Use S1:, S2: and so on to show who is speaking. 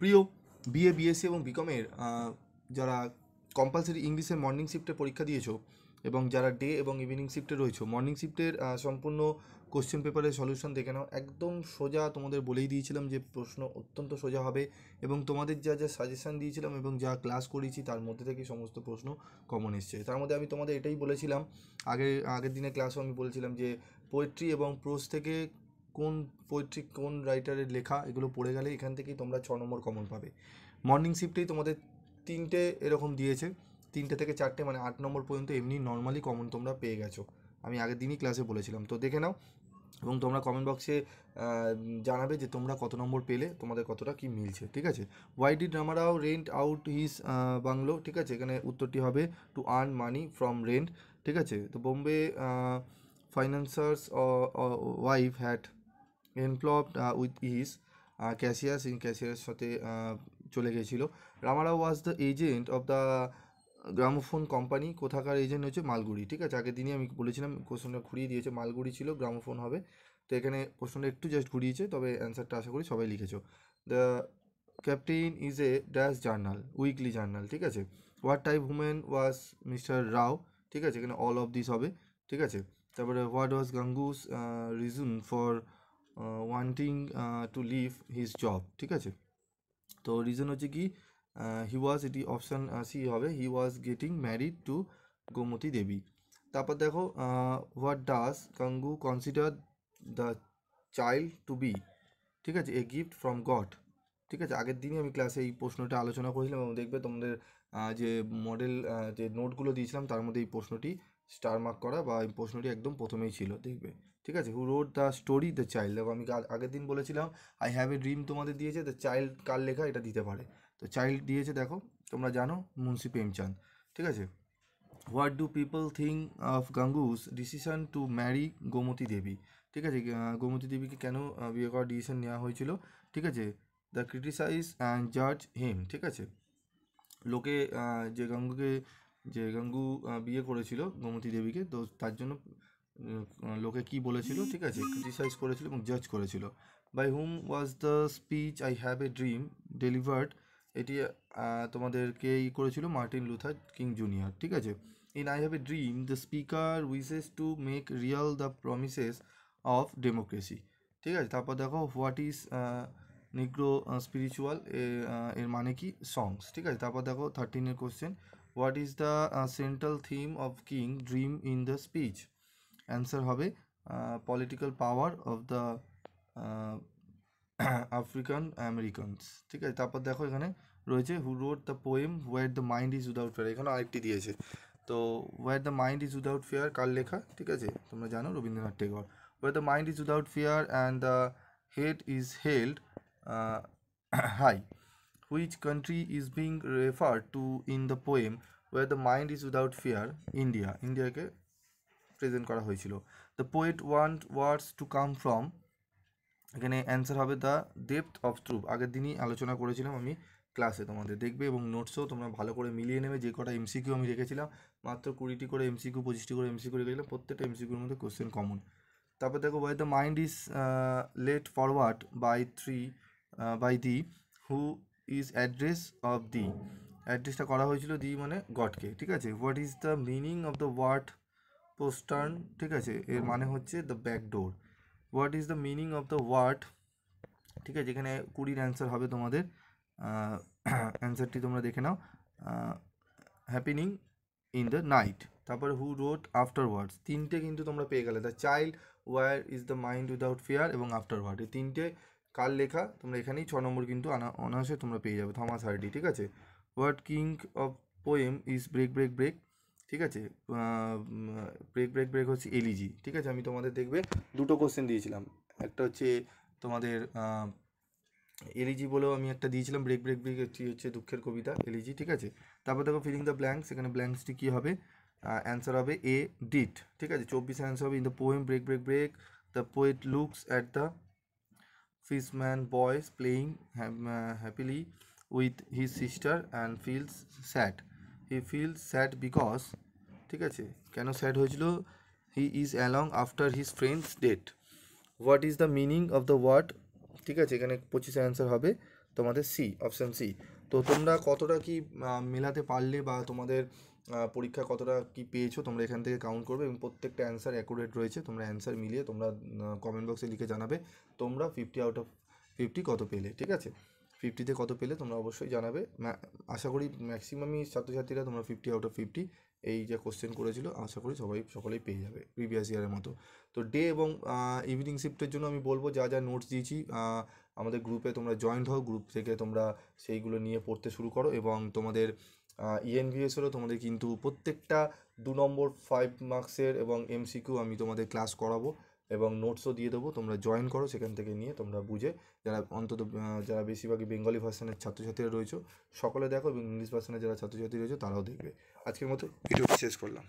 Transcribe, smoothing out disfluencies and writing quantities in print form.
S1: প্রিয় BA BSc এবং বিকমের যারা কম্পালসারি ইংলিশের মর্নিং শিফটে পরীক্ষা দিয়েছো এবং যারা ডে এবং ইভিনিং শিফটে রয়েছো, মর্নিং শিফটের সম্পূর্ণ কোশ্চেন পেপারের সলিউশন দেখে নাও। একদম সোজা, তোমাদের বলেই দিয়েছিলাম যে প্রশ্ন অত্যন্ত সোজা হবে এবং তোমাদের যা যা সাজেশান দিয়েছিলাম এবং যা ক্লাস করিয়েছি তার মধ্যে থেকে সমস্ত প্রশ্ন কমন এসছে। তার মধ্যে আমি তোমাদের এটাই বলেছিলাম, আগের দিনের ক্লাসও আমি বলেছিলাম যে পোয়েট্রি এবং প্রোজ থেকে কোন পোয়েট্রি কোন রাইটারের লেখা এগুলো পড়ে গেলে এখান থেকেই তোমরা 6 নম্বর কমন পাবে। মর্নিং শিফটেই তোমাদের 3টে এরকম দিয়েছে, 3টে থেকে 4টে মানে 8 নম্বর পর্যন্ত এমনি নর্মালি কমন তোমরা পেয়ে গেছো, আমি আগের দিনই ক্লাসে বলেছিলাম। তো দেখে নাও এবং তোমরা কমেন্ট বক্সে জানাবে যে তোমরা কত নম্বর পেলে, তোমাদের কতটা কি মিলছে, ঠিক আছে। Why did Ramarao rent out his bungalow, ঠিক আছে, এখানে উত্তরটি হবে to earn money from rent, ঠিক আছে। তো Bombay financier's wife had involved with his cashiers, ইন ক্যাশিয়ারের সাথে চলে গিয়েছিল। Ramarao was the agent of the gramophone company, কোথাকার এজেন্ট হচ্ছে মালগুড়ি, ঠিক আছে। আগের দিনই আমি বলেছিলাম, কোশ্চেনটা ঘুরিয়ে দিয়েছে, মালগুড়ি ছিল, গ্রামোফোন হবে। তো এখানে প্রশ্নটা একটু জাস্ট ঘুরিয়েছে, তবে অ্যান্সারটা আশা করি সবাই লিখেছো। The captain is a dash journal, weekly journal, ঠিক আছে। What type women was mister Rao, ঠিক আছে, এখানে অল অফ দিস হবে, ঠিক আছে। তারপরে what was Gangu's reason for wanting to leave his job, ঠিক আছে। তো রিজন হচ্ছে কি, হি ওয়াজ, এটি অপশান সি হবে, he was getting married to Gomti Devi. তারপর দেখো what does Gangu consider the child to be, ঠিক আছে, এ গিফট ফ্রম গড, ঠিক আছে। আগের দিনই আমি ক্লাসে এই প্রশ্নটা আলোচনা করেছিলাম এবং দেখবে তোমাদের যে মডেল যে নোটগুলো দিয়েছিলাম তার মধ্যে এই প্রশ্নটি স্টার মার্ক করা বা এই প্রশ্নটি একদম প্রথমেই ছিল, দেখবে, ঠিক আছে। হু wrote the story the child, দেখো আমি আগের দিন বলেছিলাম আই হ্যাভ এ ড্রিম তোমাদের দিয়েছে, দ্য চাইল্ড কার লেখা এটা দিতে পারে, তো চাইল্ড দিয়েছে, দেখো তোমরা জানো মুন্সি প্রেমচাঁদ, ঠিক আছে। What do people think of Gangu's decision to marry Gomti Devi, ঠিক আছে। গোমতী দেবীকে কেন বিয়ে করার ডিসিশন নেওয়া হয়েছিল, ঠিক আছে। দ্য ক্রিটিসাইজ অ্যান্ড জাজ হিম, ঠিক আছে। লোকে যে গাঙ্গু বিয়ে করেছিল গোমতী দেবীকে, তো তার জন্য লোকে কি বলেছিল, ঠিক আছে, ক্রিটিসাইজ করেছিল এবং জাজ করেছিল। By whom was the speech I have a dream delivered, এটি তোমাদেরকে করেছিল মার্টিন লুথার কিং জুনিয়র, ঠিক আছে। In I have a dream the speaker wishes to make real the promises of democracy, ঠিক আছে। তারপর দেখো হোয়াট ইজ নিগ্রো স্পিরিচুয়াল, এর মানে কি সংস, ঠিক আছে। তারপর দেখো 13-এর question, what is the central theme of King dream in the speech, answer হবে political power of the African Americans, ঠিক আছে। তারপর দেখো এখানে রয়েছে who wrote the poem where the mind is without fear, এখানে আরেকটি দিয়েছে। তো where the mind is without fear কার লেখা, ঠিক আছে, তোমরা জানো Rabindranath Tagore. Where the mind is without fear and the head is held high, which country is being referred to in the poem where the mind is without fear, ইন্ডিয়াকে present করা হয়েছিল। The poet want words to come from, এখানে answer হবে the depth of truth, আগের দিনই আলোচনা করেছিলাম আমি ক্লাসে, তোমাদের দেখবে এবং নোটসও তোমরা ভালো করে মিলিয়ে নেবে। যে কটা এমসিকিউ আমি রেখেছিলাম, মাত্র 20টি করে এমসিকিউ, 25টি করে এমসিকিউ রেখেছিলাম, প্রত্যেকটা এমসিকিউর মধ্যে কোশ্চেন কমন। তারপর দেখো why the mind is led forward by thee who is address of thee, অ্যাড্রেসটা করা হয়েছিল দি মানে গডকে, ঠিক আছে। What is the meaning of the word postern, ঠিক আছে, এর মানে হচ্ছে the back door. What is the meaning of the word, ঠিক আছে, এখানে 20-র অ্যান্সার হবে তোমাদের, অ্যান্সারটি তোমরা দেখে নাও, হ্যাপেনিং ইন দ্য নাইট। তারপরে হু রোড আফটারওয়ার্ডস, 3টে কিন্তু তোমরা পেয়ে গেলে, the child, where is the mind without fear এবং আফটারওয়ার্ড, এই 3টে কার লেখা, তোমরা এখানেই 6 নম্বর কিন্তু অনায়াসে তোমরা পেয়ে যাবে, থমাস হার্ডি, ঠিক আছে। What kind of poem is break break break, ঠিক আছে, ব্রেক ব্রেক ব্রেক হচ্ছে এলিজি, ঠিক আছে। আমি তোমাদের দেখবে দুটো কোশ্চেন দিয়েছিলাম, একটা হচ্ছে তোমাদের এলিজি বলেও আমি একটা দিয়েছিলাম, ব্রেক ব্রেক ব্রেক একটি হচ্ছে দুঃখের কবিতা এলিজি, ঠিক আছে। তারপর দেখো ফিলিং দ্য ব্ল্যাঙ্কস, এখানে ব্ল্যাঙ্কসটি কী হবে, অ্যান্সার হবে এ ডিট, ঠিক আছে। 24 অ্যান্সার হবে in the poem break break break the poet looks at the fisherman boys playing happily with his sister and feels sad, he feels sad because, ঠিক আছে, কেন স্যাড হয়েছিল, he is along after his friends date. What is the meaning of the word, ঠিক আছে, এখানে 25 answer হবে তোমাদের C, option C. তো তোমরা কতটা কি মেলাতে পারলে বা তোমাদের পরীক্ষা কতটা কি পেয়েছো তোমরা এখান থেকে কাউন্ট করবে, এবং প্রত্যেকটা অ্যান্সার অ্যাকুরেট রয়েছে। তোমরা অ্যান্সার মিলিয়ে তোমরা কমেন্ট বক্সে লিখে জানাবে তোমরা 50 আউট অফ 50 কত পেলে, ঠিক আছে? 50তে কত পেলে তোমরা অবশ্যই জানাবে। আশা করি ম্যাক্সিমামই ছাত্রছাত্রীরা তোমরা 50 আউট অফ 50 এই যে কোশ্চেন করেছিল, আশা করি সকলেই পেয়ে যাবে প্রিভিয়াস ইয়ারের মতো। তো ডে এবং ইভিনিং শিফটের জন্য আমি বলবো যা যা নোটস দিয়েছি আমাদের গ্রুপে তোমরা জয়েন্ট হও, গ্রুপ থেকে তোমরা সেইগুলো নিয়ে পড়তে শুরু করো। এবং তোমাদের ইএনভিএসেরও তোমাদের কিন্তু প্রত্যেকটা 2 নম্বর 5 মার্কসের এবং এমসিকিউ আমি তোমাদের ক্লাস করাবো এবং নোটসও দিয়ে দেবো। তোমরা জয়েন করো, সেখান থেকে নিয়ে তোমরা বুঝে যারা অন্তত যারা বেশিরভাগই বেঙ্গলি ভার্সনের ছাত্রছাত্রীরা রয়েছে সকলে দেখো, এবং ইংলিশ ভার্সনের যারা ছাত্রছাত্রী রয়েছে তারাও দেখবে। আজকের মতো ভিডিওটি শেষ করলাম।